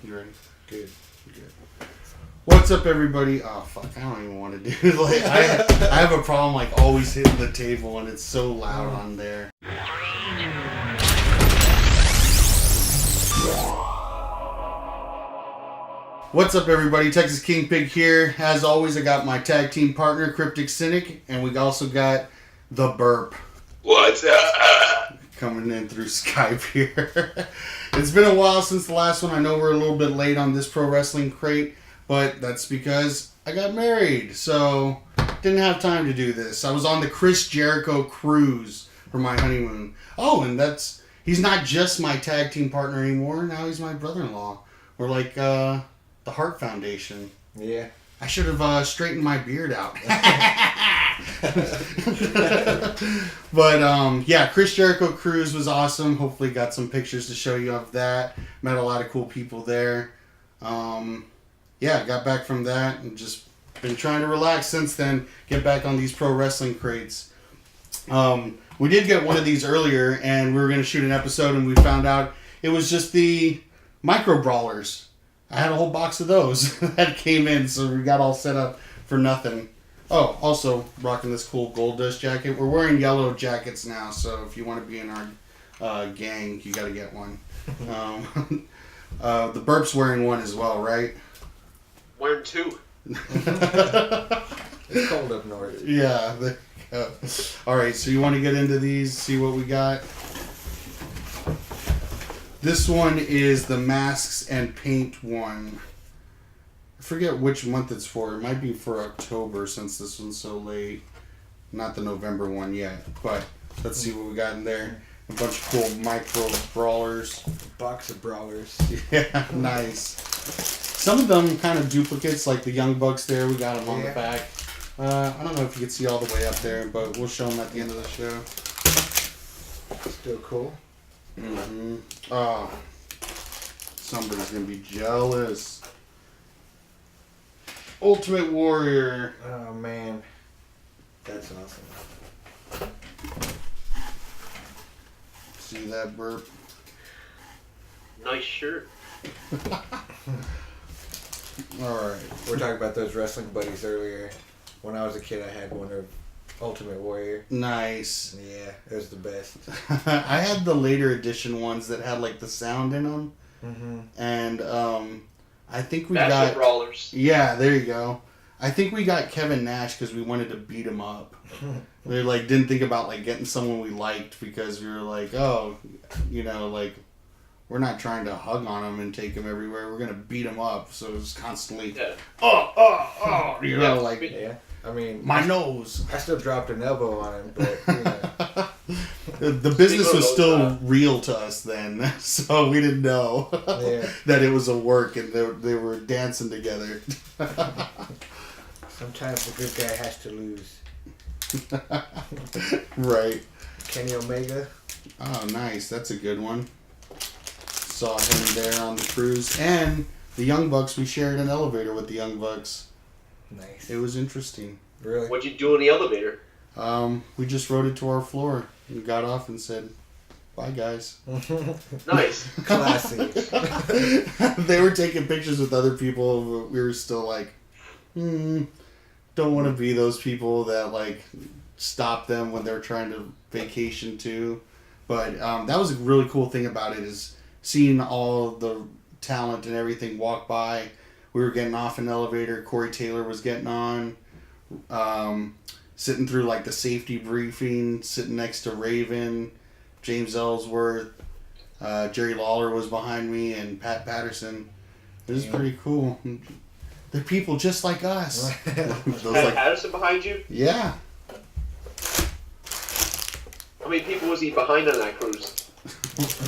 You ready? Good. What's up, everybody? Oh, fuck. I don't even want to do it. Like, I have a problem, like, always hitting the table, and it's so loud on there. What's up, everybody? Texas King Pig here. As always, I got my tag team partner, CryptiC, CyniC, and we also got the Burp. What's up? Coming in through Skype here. It's been a while since the last one. I know we're a little bit late on this pro wrestling crate, but that's because I got married, so didn't have time to do this. I was on the Chris Jericho cruise for my honeymoon. Oh, and he's not just my tag team partner anymore. Now he's my brother-in-law. We're like the Heart Foundation. Yeah. I should have straightened my beard out. But yeah, Chris Jericho cruise was awesome. Hopefully got some pictures to show you of that. Met a lot of cool people there. Yeah, got back from that and just been trying to relax since then. Get back on these pro wrestling crates. We did get one of these earlier, and we were going to shoot an episode, and we found out it was just the Micro Brawlers. I had a whole box of those that came in, so we got all set up for nothing. Oh, also rocking this cool Gold Dust jacket. We're wearing yellow jackets now, so if you want to be in our gang, you got to get one. The Burp's wearing one as well, right? Wearing two. It's cold up north. Yeah. There you go. All right, so you want to get into these, see what we got? This one is the masks and paint one. I forget which month it's for. It might be for October since this one's so late. Not the November one yet, but let's see what we got in there. A bunch of cool Micro Brawlers. A box of Brawlers. Yeah, nice. Some of them kind of duplicates, like the Young Bucks there. We got them on the back. I don't know if you can see all the way up there, but we'll show them at the end of the show. Still cool. Mm-hmm. Oh, somebody's gonna be jealous. Ultimate Warrior. Oh man, that's awesome. See that, Burp? Nice shirt. Alright. We were talking about those wrestling buddies earlier. When I was a kid, I had one of Ultimate Warrior. Nice. Yeah, it was the best. I had the later edition ones that had like the sound in them. Mm-hmm. And I think we Micro got... Brawlers. Yeah, there you go. I think we got Kevin Nash because we wanted to beat him up. We like didn't think about like getting someone we liked because we were like, oh, you know, like we're not trying to hug on him and take him everywhere. We're gonna beat him up. So it was constantly, you know, like Yeah, I mean, my nose. I still dropped an elbow on him, but you know. The business was still real to us then, so we didn't know that it was a work and they were dancing together. Sometimes the good guy has to lose. Right. Kenny Omega. Oh, nice. That's a good one. Saw him there on the cruise. And the Young Bucks, we shared an elevator with the Young Bucks. Nice. It was interesting. Really? What'd you do in the elevator? We just rode it to our floor and got off and said, bye, guys. Nice. Classy. They were taking pictures with other people, but we were still like, don't want to be those people that like stop them when they're trying to vacation too. But that was a really cool thing about it is seeing all the talent and everything walk by. We were getting off an elevator. Corey Taylor was getting on, sitting through like the safety briefing, sitting next to Raven, James Ellsworth, Jerry Lawler was behind me, and Pat Patterson. It was pretty cool. They're people just like us. Pat Patterson behind you? Yeah. How many people was he behind on that cruise?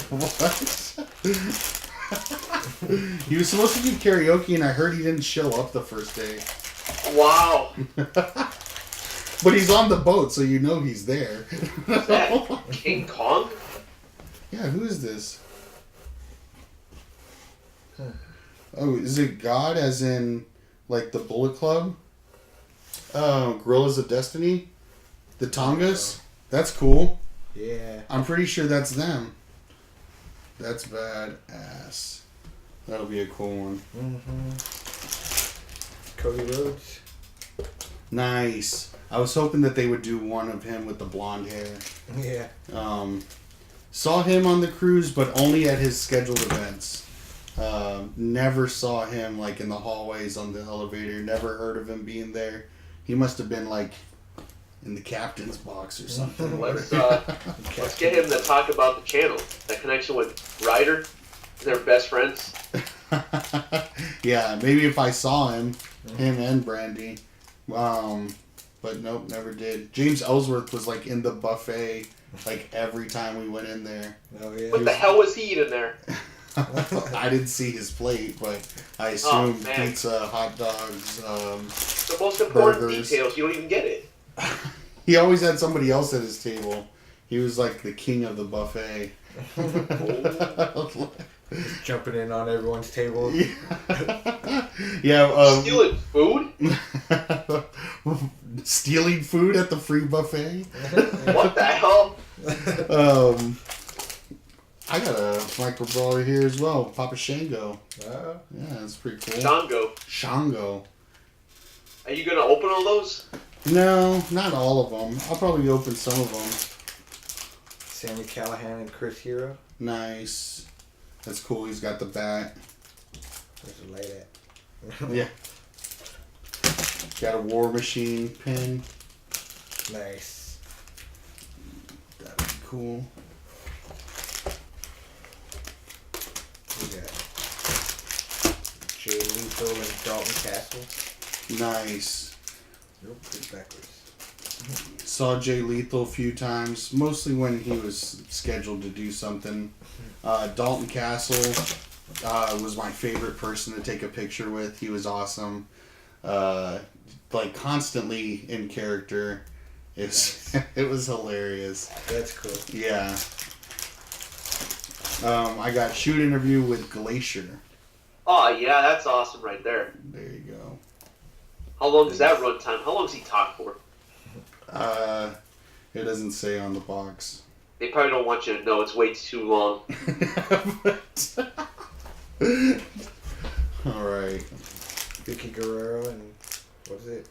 What? He was supposed to do karaoke, and I heard he didn't show up the first day. Wow. But he's on the boat, so you know he's there. Is that King Kong? Yeah, who is this? Oh, is it God as in, like, the Bullet Club? Gorillas of Destiny? The Tongas? That's cool. Yeah. I'm pretty sure that's them. That's badass. That'll be a cool one. Mm-hmm. Cody Rhodes. Nice. I was hoping that they would do one of him with the blonde hair. Yeah. Saw him on the cruise, but only at his scheduled events. Never saw him like in the hallways on the elevator. Never heard of him being there. He must have been like in the captain's box or something. Let's get him to talk about the channel. That connection with Ryder. They're best friends. Yeah, maybe if I saw him and Brandy. But nope, never did. James Ellsworth was like in the buffet like every time we went in there. Oh yeah. What the hell was he eating there? I didn't see his plate, but I assume pizza, hot dogs, The most important burgers. details, you don't even get it. He always had somebody else at his table. He was like the king of the buffet. Jumping in on everyone's table. Yeah. Stealing food? Stealing food at the free buffet. What the hell? I got a Micro Brawler here as well. Papa Shango. Yeah, that's pretty cool. Shango. Are you going to open all those? No, not all of them. I'll probably open some of them. Sammy Callahan and Chris Hero. Nice. That's cool. He's got the bat. Where's the light at? Yeah. Got a War Machine pin. Nice. That'd be cool. We got Jay Lethal and Dalton Castle. Nice. Nope, it's backwards. Saw Jay Lethal a few times, mostly when he was scheduled to do something. Dalton Castle was my favorite person to take a picture with. He was awesome. Like constantly in character. It was hilarious. That's cool. Yeah. I got shoot interview with Glacier. Oh, yeah, that's awesome right there. There you go. How long is that run time? How long does he talk for? It doesn't say on the box. They probably don't want you to know. It's way too long. All right. Vicky Guerrero and what is it?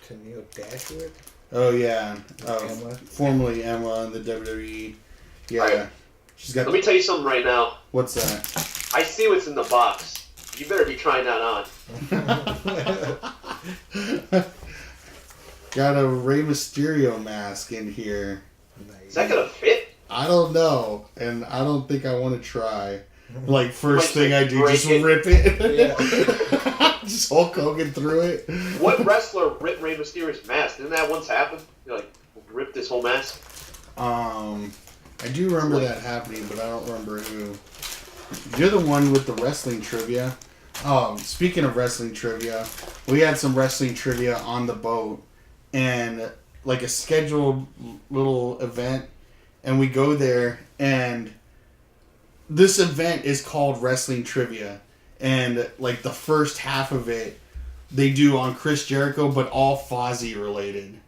Tennille Dashwood? Oh yeah. Emma. Formerly Emma in the WWE. Yeah. Right. She's got. Let me tell you something right now. What's that? I see what's in the box. You better be trying that on. Got a Rey Mysterio mask in here. Nice. Is that gonna fit? I don't know, and I don't think I want to try. Like first Might thing I do, break just it. rip it. Yeah. Just Hulk Hogan through it. What wrestler ripped Rey Mysterio's mask? Didn't that once happen? You like ripped his whole mask? I do remember that happening, but I don't remember who. You're the one with the wrestling trivia. Speaking of wrestling trivia, we had some wrestling trivia on the boat, and like a scheduled little event, and we go there, and this event is called Wrestling Trivia, and like the first half of it, they do on Chris Jericho, but all Fozzy related.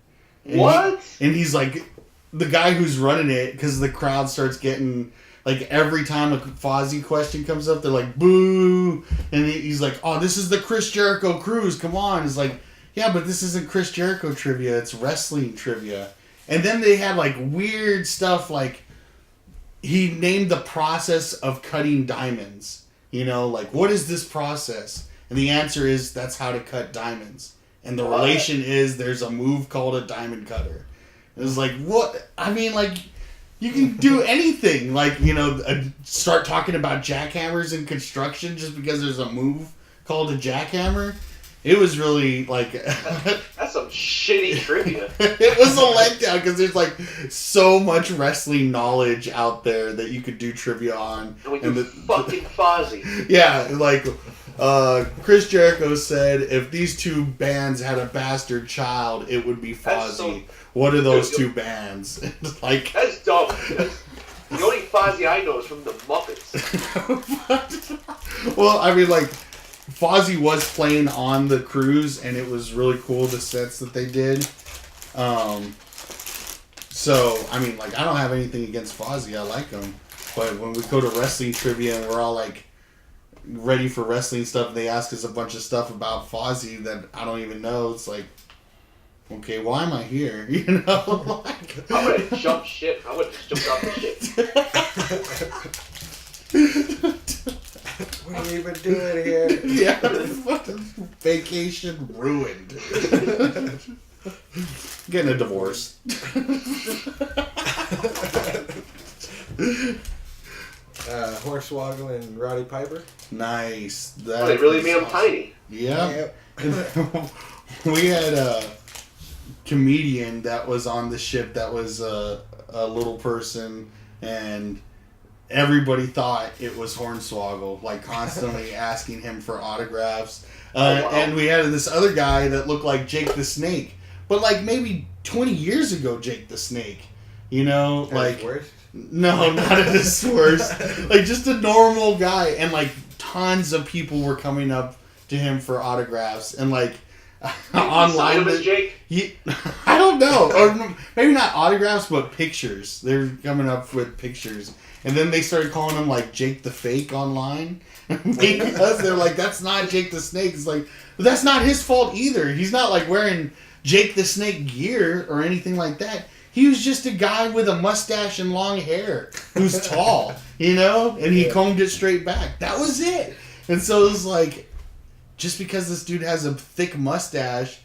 And What? He's like the guy who's running it, because the crowd starts getting like every time a Fozzy question comes up, they're like boo, and he's like, "Oh, this is the Chris Jericho cruise. Come on!" It's like, yeah, but this isn't Chris Jericho trivia. It's wrestling trivia. And then they had like weird stuff like he named the process of cutting diamonds. You know, like what is this process? And the answer is that's how to cut diamonds. And the relation is there's a move called a diamond cutter. It was like, what? I mean, like, you can do anything. Like, you know, start talking about jackhammers in construction just because there's a move called a jackhammer. It was really, like... That's some shitty trivia. It was a letdown because there's, like, so much wrestling knowledge out there that you could do trivia on. And we do fucking Fozzy. Yeah, like... Chris Jericho said if these two bands had a bastard child, it would be Fozzy. What are those two bands? Like That's dumb. The only Fozzy I know is from the Muppets. Well, I mean, like Fozzy was playing on the cruise, and it was really cool the sets that they did. So I mean, like I don't have anything against Fozzy. I like him, but when we go to wrestling trivia and we're all like ready for wrestling stuff, and they ask us a bunch of stuff about Fozzy that I don't even know. It's like, okay, why am I here? You know? Like, I would have jumped ship. I would have just jumped off the ship. What are you even doing here? Yeah, vacation ruined. Getting a divorce. Hornswoggle and Roddy Piper. Nice. Oh, they really made him tiny. Yeah. We had a comedian that was on the ship that was a little person, and everybody thought it was Hornswoggle, like constantly asking him for autographs. Wow. And we had this other guy that looked like Jake the Snake, but like maybe 20 years ago, Jake the Snake. You know, like... Worst? No, not at his worst. Like, just a normal guy. And, like, tons of people were coming up to him for autographs. And, like, online... Jake? I don't know. Or maybe not autographs, but pictures. They're coming up with pictures. And then they started calling him, like, Jake the Fake online. Because they're like, that's not Jake the Snake. It's like, but that's not his fault either. He's not, like, wearing Jake the Snake gear or anything like that. He was just a guy with a mustache and long hair who's tall, you know? And he combed it straight back. That was it. And so it was like, just because this dude has a thick mustache,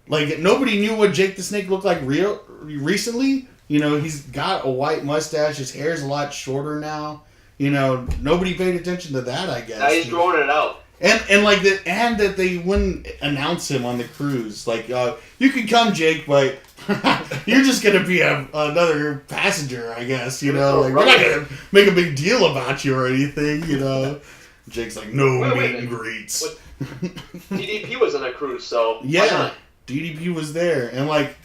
like, nobody knew what Jake the Snake looked like recently. You know, he's got a white mustache. His hair's a lot shorter now. You know, nobody paid attention to that, I guess. Now he's growing it out. And like that, and that they wouldn't announce him on the cruise. Like, you can come, Jake, but you're just gonna be another passenger, I guess. You know, like, we're not gonna make a big deal about you or anything. You know, Jake's like, no meet and greets. DDP was on that cruise, so yeah, why not? DDP was there, and like,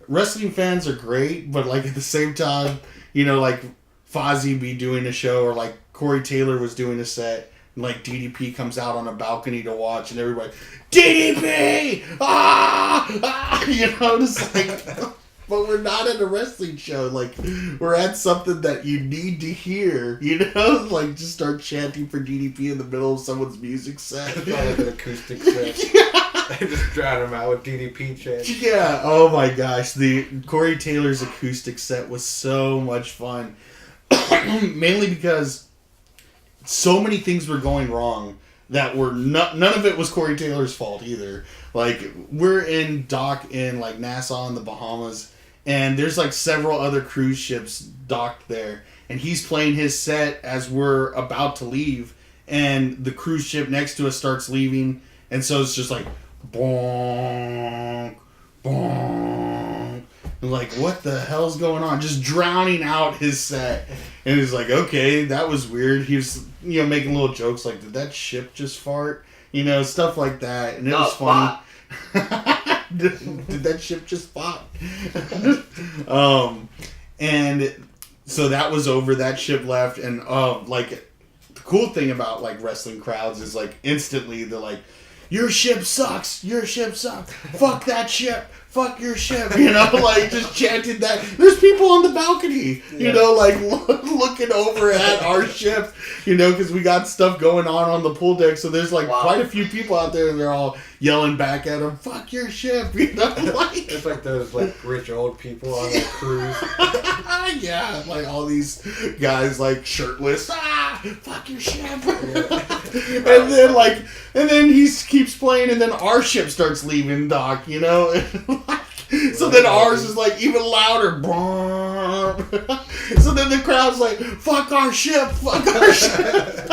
wrestling fans are great, but like at the same time, you know, like Fozzy be doing a show, or like Corey Taylor was doing a set. Like, DDP comes out on a balcony to watch, and everybody, DDP! Ah! You know, it's like, but we're not at a wrestling show. Like, we're at something that you need to hear, you know? Like, just start chanting for DDP in the middle of someone's music set. It's not like an acoustic set. They just drown him out with DDP chants. Yeah, oh my gosh. The Corey Taylor's acoustic set was so much fun. Mainly because so many things were going wrong that were none of it was Corey Taylor's fault either. Like, we're in dock in like Nassau in the Bahamas, and there's like several other cruise ships docked there, and he's playing his set as we're about to leave, and the cruise ship next to us starts leaving, and so it's just like bonk, bonk. Like, what the hell's going on? Just drowning out his set. And he's like, okay, that was weird. He was, you know, making little jokes like, did that ship just fart? You know, stuff like that. And it was funny. Did that ship just fart? And so that was over. That ship left. And, like, the cool thing about, like, wrestling crowds is, like, instantly they're like, your ship sucks. Your ship sucks. Fuck that ship. Fuck your ship. You know, like, just chanted that. There's people on the balcony, you know, like, looking over at our ship, you know, because we got stuff going on the pool deck. So there's, like, quite a few people out there, and they're all yelling back at them, fuck your ship, you know, like. It's like those, like, rich old people on the cruise. Yeah, like, all these guys, like, shirtless, fuck your ship. Yeah. And then he keeps playing, and then our ship starts leaving dock, you know? So then ours is like even louder. So then the crowd's like, fuck our ship, fuck our ship.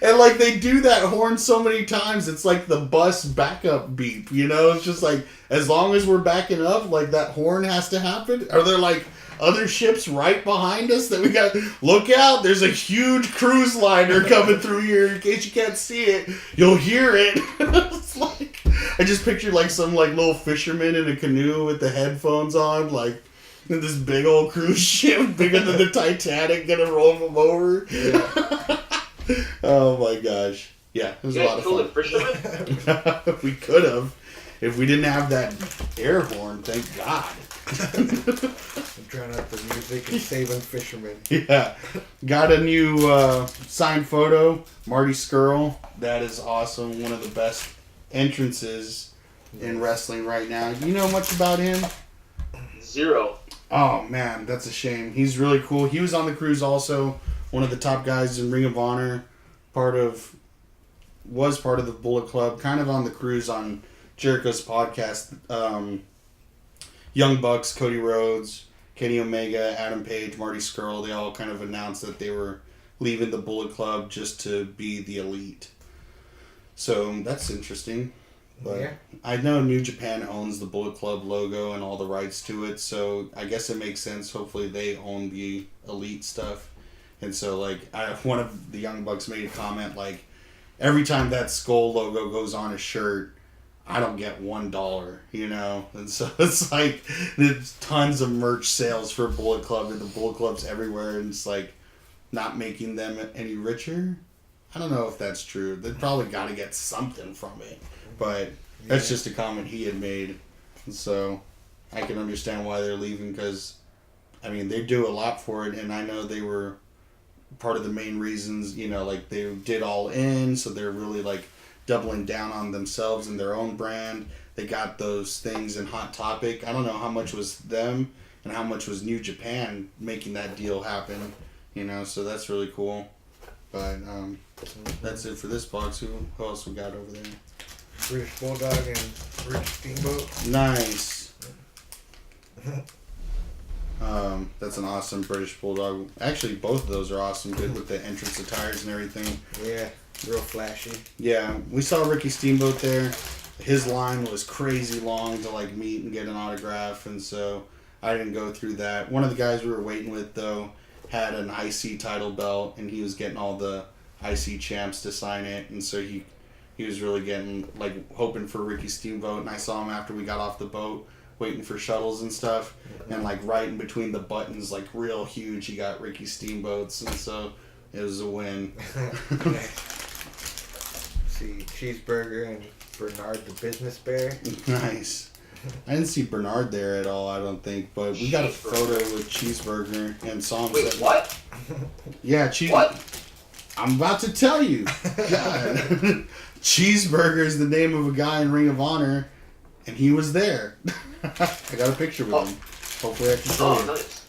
And like, they do that horn so many times, it's like the bus backup beep, you know? It's just like, as long as we're backing up, like, that horn has to happen. Are there like other ships right behind us that we got? Look out, there's a huge cruise liner coming through here. In case you can't see it, you'll hear it. It's like, I just pictured like some like little fisherman in a canoe with the headphones on, like, in this big old cruise ship bigger than the Titanic, gonna roll them over. Yeah. Oh my gosh. Yeah, it was a lot of fun. Fisherman? We could have. If we didn't have that air horn, thank God. I'm trying out the music and saving fishermen. Yeah. Got a new signed photo. Marty Scurll. That is awesome. One of the best entrances in wrestling right now. You know much about him? Zero. Oh, man. That's a shame. He's really cool. He was on the cruise also. One of the top guys in Ring of Honor. Was part of the Bullet Club. Kind of on the cruise on Jericho's podcast. Young Bucks, Cody Rhodes, Kenny Omega, Adam Page, Marty Scurll, they all kind of announced that they were leaving the Bullet Club just to be the elite. So that's interesting. But Yeah. I know New Japan owns the Bullet Club logo and all the rights to it, so I guess it makes sense. Hopefully they own the elite stuff. And so, like, one of the Young Bucks made a comment, like, every time that skull logo goes on a shirt, I don't get $1, you know? And so it's like, there's tons of merch sales for Bullet Club, and the Bullet Club's everywhere, and it's like, not making them any richer? I don't know if that's true. They probably got to get something from it. But that's just a comment he had made. And so I can understand why they're leaving, because, I mean, they do a lot for it, and I know they were part of the main reasons, you know, like, they did All In, so they're really, like, doubling down on themselves and their own brand. They got those things in Hot Topic. I don't know how much was them and how much was New Japan making that deal happen, you know, so that's really cool. But that's it for this box. Who else we got over there? British Bulldog and Rick Steamboat. Nice. That's an awesome British Bulldog. Actually, both of those are awesome. Good with the entrance attires and everything. Yeah, real flashy. Yeah, we saw Ricky Steamboat there. His line was crazy long to, like, meet and get an autograph, and so I didn't go through that. One of the guys we were waiting with, though, had an IC title belt, and he was getting all the IC champs to sign it, and so he was really getting, like, hoping for Ricky Steamboat, and I saw him after we got off the boat, waiting for shuttles and stuff, and, like, right in between the buttons, like, real huge, he got Ricky Steamboats, and so it was a win. See Cheeseburger and Bernard the Business Bear. Nice. I didn't see Bernard there at all, I don't think, but we got a photo with Cheeseburger and saw him. Wait, what? Yeah, What? I'm about to tell you. God. Cheeseburger is the name of a guy in Ring of Honor, and he was there. I got a picture with him. Hopefully I can show you. Nice.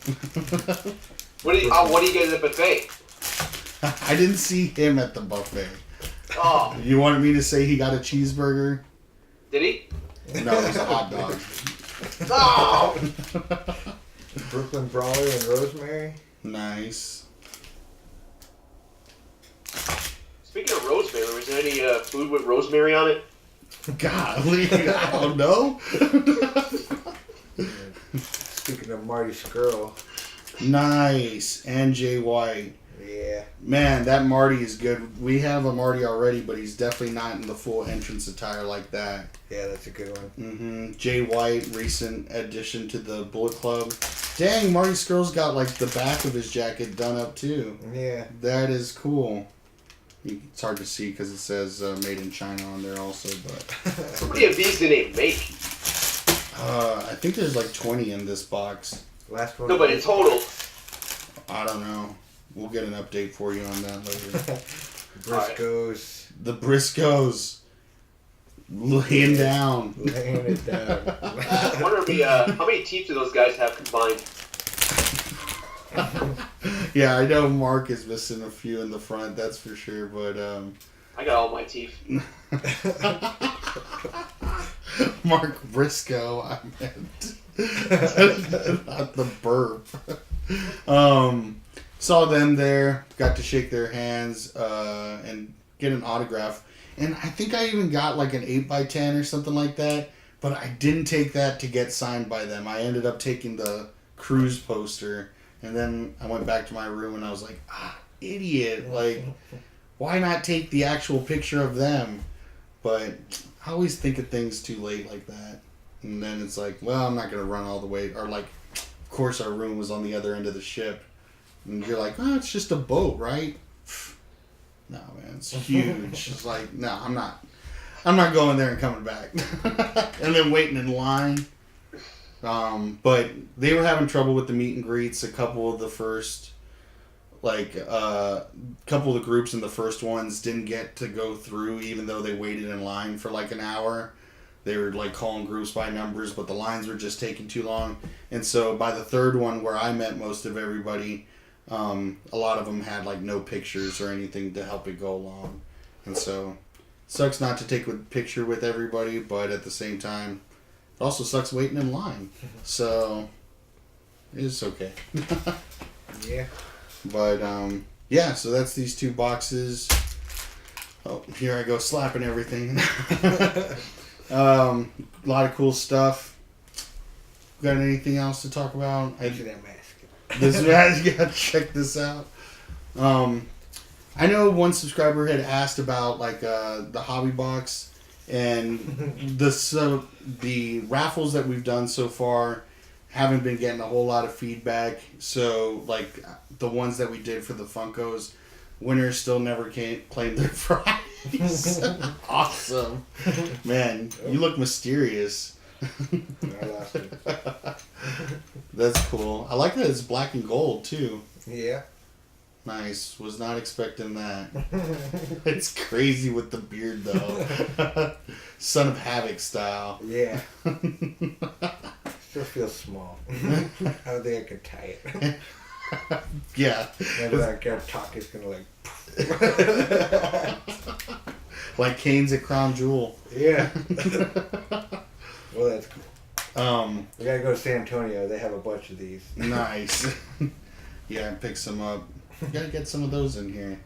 What do you get at the buffet? I didn't see him at the buffet. Oh, You wanted me to say he got a cheeseburger? did he? No, it was a hot dog. Oh! Brooklyn Brawler and Rosemary. Nice. Speaking of rosemary, is there any food with rosemary on it? Golly, I don't know. Speaking of Marty Scurll. Nice. And Jay White. Yeah. Man, that Marty is good. We have a Marty already, but he's definitely not in the full entrance attire like that. Yeah, that's a good one. Jay White, recent addition to the Bullet Club. Dang, Marty Scurll's got, like, the back of his jacket done up, too. Yeah. That is cool. It's hard to see because it says made in China on there also, but... How many of these did they make? I think there's, like, 20 in this box. Last one. No, but in total. I don't know. We'll get an update for you on that later. Briscoes. The Briscoes. Laying down. Laying it down. I wonder how many teeth do those guys have combined? Yeah, I know Mark is missing a few in the front, that's for sure, but I got all my teeth. Mark Briscoe, I meant. Not the Burp. Saw them there, got to shake their hands, and get an autograph. And I think I even got like an 8x10 or something like that, but I didn't take that to get signed by them. I ended up taking the cruise poster, and then I went back to my room and I was like, idiot, like, why not take the actual picture of them? But I always think of things too late like that. And then it's like, well, I'm not going to run all the way, or like, of course our room was on the other end of the ship. And you're like, oh, it's just a boat, right? No, man, it's huge. It's like, no, I'm not. I'm not going there and coming back. And then waiting in line. But they were having trouble with the meet and greets. A couple of the first, couple of the groups in the first ones didn't get to go through, even though they waited in line for like an hour. They were like calling groups by numbers, but the lines were just taking too long. And so by the third one, where I met most of everybody, a lot of them had like no pictures or anything to help it go along. And so it sucks not to take a picture with everybody, but at the same time, it also sucks waiting in line. So it's okay. Yeah. But yeah, so that's these 2 boxes. Oh, here I go slapping everything. A lot of cool stuff. Got anything else to talk about? I see that mask. This mask, yeah, check this out. I know one subscriber had asked about like the hobby box, and the raffles that we've done so far haven't been getting a whole lot of feedback. So like the ones that we did for the Funkos, winners still never claimed their prize. Awesome. Man, you look mysterious. I lost it. That's cool. I like that it's black and gold too. Yeah. Nice. Was not expecting that. It's crazy with the beard though. Son of Havoc style. Yeah. Still feels small. I don't think I could tie it. Yeah. Whenever that guy talk is gonna like. Like Canes at Crown Jewel. Yeah. Well, that's cool. We gotta go to San Antonio. They have a bunch of these. Nice. Yeah, pick some up. Gotta get some of those in here.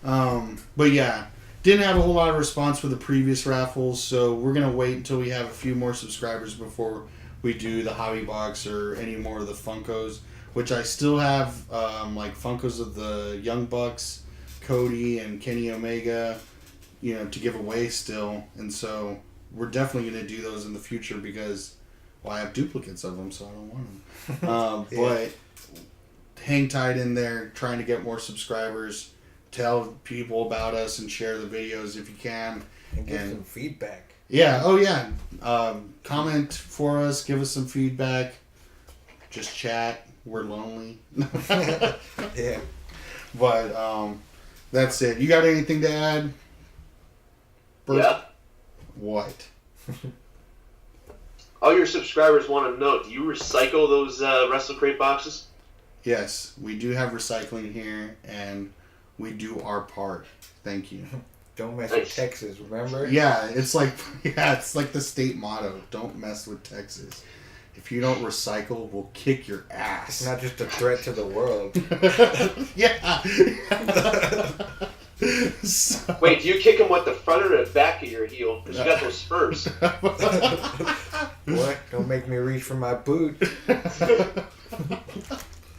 But yeah, didn't have a whole lot of response for the previous raffles, so we're gonna wait until we have a few more subscribers before we do the hobby box or any more of the Funkos. Which I still have, like Funkos of the Young Bucks, Cody and Kenny Omega, to give away still, and so we're definitely gonna do those in the future because, well, I have duplicates of them, so I don't want them. Yeah. But hang tight in there, trying to get more subscribers. Tell people about us and share the videos if you can. And give some feedback. Yeah, oh yeah. Comment for us, give us some feedback. Just chat. We're lonely. Yeah. But that's it. You got anything to add? Burp? Yeah. What? All your subscribers want to know, do you recycle those Wrestle Crate boxes? Yes, we do have recycling here, and we do our part. Thank you. Don't mess with Texas, remember? Yeah, it's like the state motto. Don't mess with Texas. If you don't recycle, we'll kick your ass. It's not just a threat to the world. Yeah. So, Wait, do you kick them with the front or the back of your heel? Because you got those spurs. What? Don't make me reach for my boot.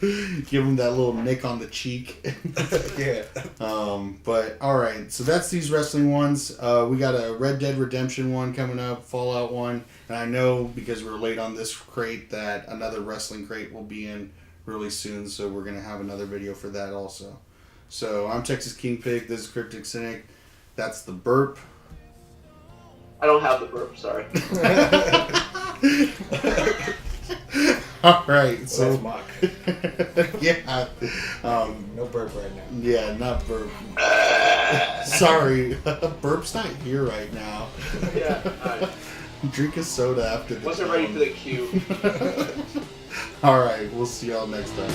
give them that little nick on the cheek. Yeah. But alright, so that's these wrestling ones. We got a Red Dead Redemption one coming up, Fallout one, and I know because we're late on this crate that another wrestling crate will be in really soon, so we're going to have another video for that also. So I'm Texas King Pig, this is CryptiC CyniC, that's the Burp. I don't have the burp, sorry. Alright, so... That's mock. Yeah. No burp right now. Yeah, not Burp. Sorry, Burp's not here right now. Yeah, alright. Drink a soda after the Wasn't ready for the cue. Alright, we'll see y'all next time.